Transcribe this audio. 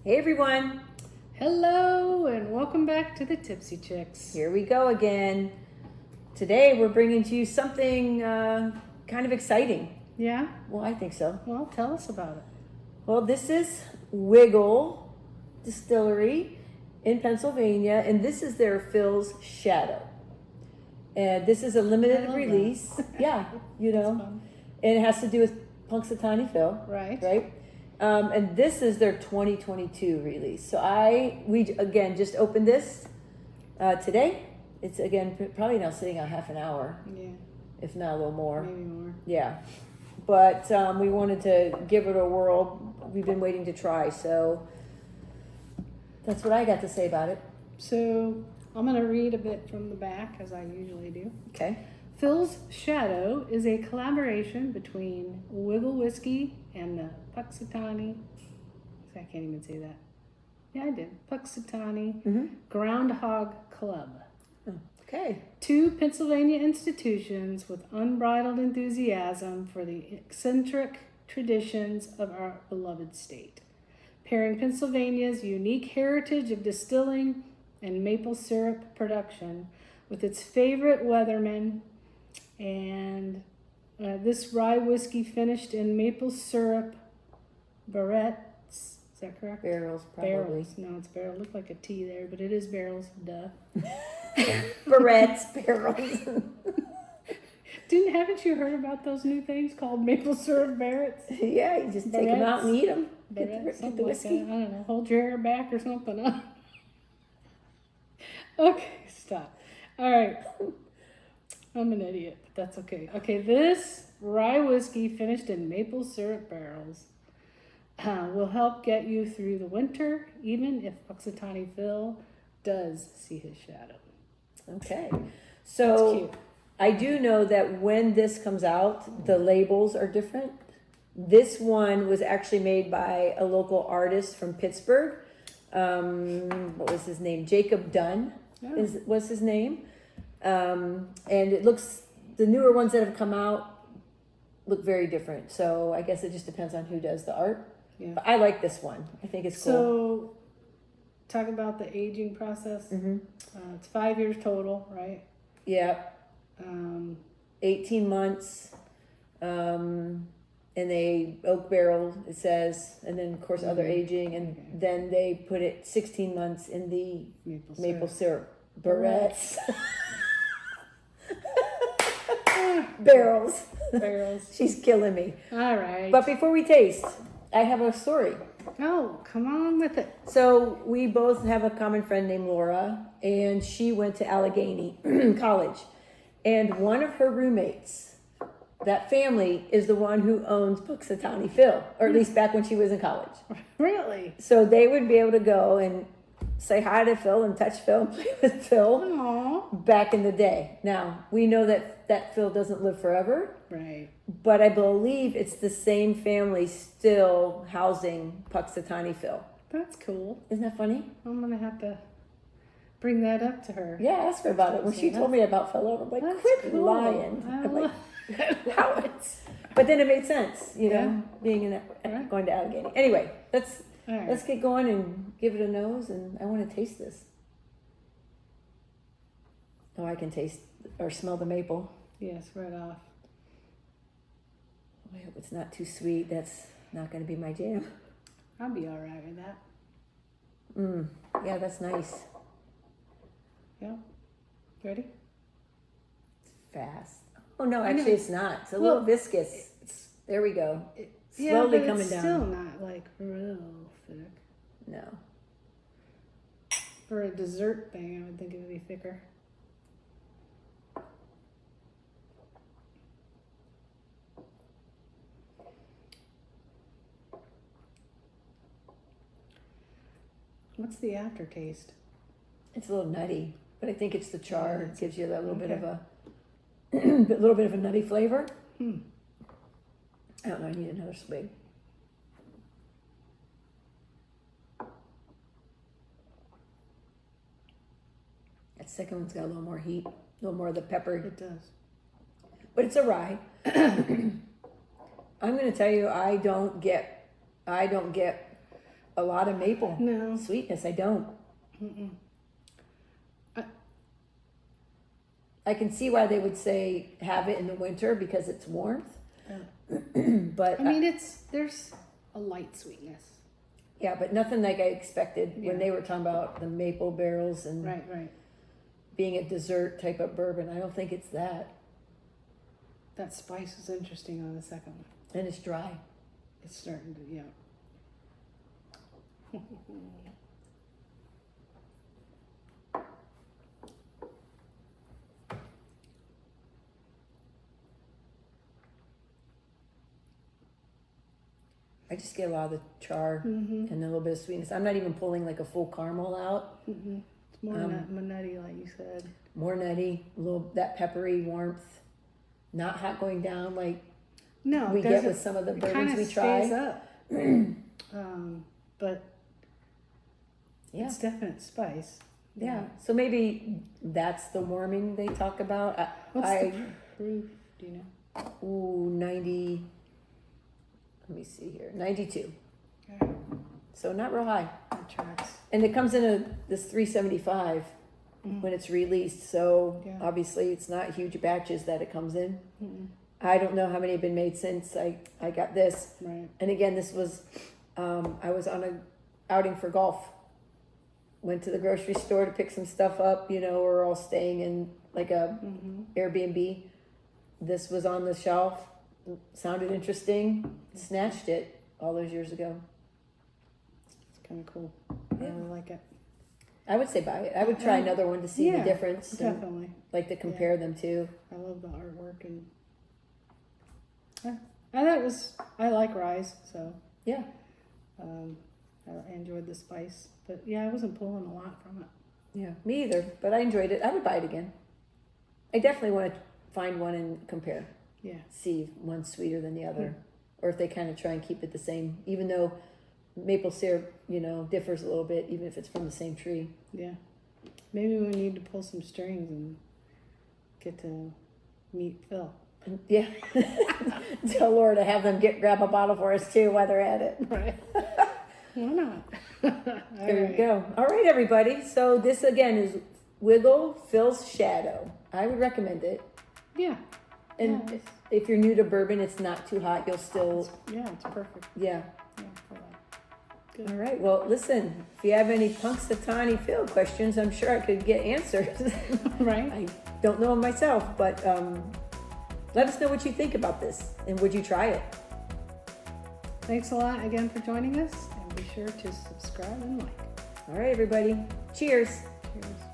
Hey everyone, Hello and welcome back to the Tipsy Chicks. here we go again. Today we're bringing to you something kind of exciting. Yeah? Well, I think so. Well, tell us about it. Well, this is Wigle Distillery in Pennsylvania, and this is their Phil's Shadow. And this is a limited release. Yeah, you know, fun. and it has to do with Punxsutawney Phil. Right. Right. And this is their 2022 release. So we again just opened this today. It's again probably now sitting on half an hour, Yeah. if not a little more. Maybe more. Yeah, but we wanted to give it a whirl. We've been waiting to try, so that's what I got to say about it. So I'm going to read a bit from the back, as I usually do. Okay. Phil's Shadow is a collaboration between Wigle Whiskey and the Punxsutawney. I can't even say that. Yeah, I did. Punxsutawney Groundhog Club. Okay. Two Pennsylvania institutions with unbridled enthusiasm for the eccentric traditions of our beloved state, pairing Pennsylvania's unique heritage of distilling and maple syrup production with its favorite weathermen, and this rye whiskey finished in maple syrup barrettes. Is that correct? Barrels, probably. Barrels. No, it's barrel. Looked like a T there, but it is barrels. Duh. Barrettes, barrels. Haven't you heard about those new things called maple syrup barrettes? Yeah, you just take them out and eat them. Barrettes, Get the whiskey. like that. I don't know. Hold your hair back or something. Huh? Okay, stop. All right. I'm an idiot, but that's okay. Okay, this rye whiskey finished in maple syrup barrels will help get you through the winter, even if Punxsutawney Phil does see his shadow. Okay. That's So cute. I do know that when this comes out, the labels are different. This one was actually made by a local artist from Pittsburgh. What was his name? Jacob Dunn was his name. And it looks, the newer ones that have come out look very different. So I guess it just depends on who does the art. Yeah. But I like this one. I think it's cool. So, talk about the aging process. It's 5 years total, right? Yeah. 18 months. And they oak barrel, it says, and then of course other aging, and then they put it 16 months in the maple syrup barrettes. Barrels. She's killing me. All right. But before we taste, I have a story. Oh, come on with it. So we both have a common friend named Laura, and she went to Allegheny College, and one of her roommates, that family is the one who owns Punxsutawney Phil, or at least back when she was in college. Really? So they would be able to go and say hi to Phil and touch Phil and play with Phil Aww. back in the day. Now, we know that Phil doesn't live forever, Right. but I believe it's the same family still housing Punxsutawney Phil. That's cool. Isn't that funny? I'm going to have to bring that up to her. Yeah, ask her about it. When she told me about Phil, I'm like, That's quit cool. lying. I I'm like, love- how it's... But then it made sense, you know, Yeah. being in Right. going to Allegheny. Anyway, let's All right. let's get going and give it a nose, and I want to taste this. Oh, I can taste or smell the maple. Yes, right off. I hope it's not too sweet. That's not going to be my jam. I'll be all right with that. Yeah, that's nice. Yeah. Ready? It's fast. Oh no, actually it's not. It's a little viscous. There we go. Slowly but coming it's down. still not like real thick. No. For a dessert thing, I would think it would be thicker. What's the aftertaste? It's a little nutty, but I think it's the char. Yeah, It gives you that little bit of okay. a little bit of a nutty flavor. I don't know. I need another swig. That second one's got a little more heat, a little more of the pepper. It does. But it's a rye. I'm going to tell you, I don't get a lot of maple No. sweetness. I don't. Mm-mm. I can see why they would say have it in the winter because it's warmth. But I mean, there's a light sweetness. yeah, but nothing like I expected Yeah. when they were talking about the maple barrels and Right. being a dessert type of bourbon. I don't think it's that. That spice was interesting on the second one. And it's dry. It's starting to, yeah. I just get a lot of the char Mm-hmm. and a little bit of sweetness. I'm not even pulling like a full caramel out. Mm-hmm. It's more nutty, like you said. More nutty, a little that peppery warmth. Not hot going down like No, we it get doesn't. with some of the It bourbons kind we of try. stays up. But Yeah. it's definite spice. Yeah. So maybe that's the warming they talk about. What's the proof? Do you know? Ooh, 90. Let me see here. 92. Okay. So not real high. That tracks. And it comes in this 375 when it's released. So Yeah. obviously it's not huge batches that it comes in. Mm-mm. I don't know how many have been made since I got this. Right. And again, this was, I was on a outing for golf. Went to the grocery store to pick some stuff up. You know, we're all staying in like a Airbnb. This was on the shelf. Sounded interesting. Snatched it all those years ago. It's kind of cool. Yeah. I really like it. I would say buy it. I would try another one to see the Yeah, difference. And Definitely. like to compare them to. I love the artwork and I thought it was. I like Rise, so Yeah. I enjoyed the spice. But yeah, I wasn't pulling a lot from it. Yeah. Me either. But I enjoyed it. I would buy it again. I definitely want to find one and compare. Yeah. See if one's sweeter than the other. Or if they kind of try and keep it the same. Even though maple syrup, you know, differs a little bit, even if it's from the same tree. Yeah. Maybe we need to pull some strings and get to meet Phil. Yeah. Tell Laura to have them grab a bottle for us too while they're at it. Right. Why not? There you go. All right, everybody. So this again is Wigle Phil's Shadow. I would recommend it. Yeah. And Yeah, if you're new to bourbon, it's not too hot. You'll still, it's perfect. yeah. Yeah, for that. Good. All right. Well, listen, if you have any Punxsutawney Phil questions, I'm sure I could get answers. Right? I don't know them myself, but let us know what you think about this and would you try it? Thanks a lot again for joining us, and be sure to subscribe and like. All right, everybody. Cheers. Cheers.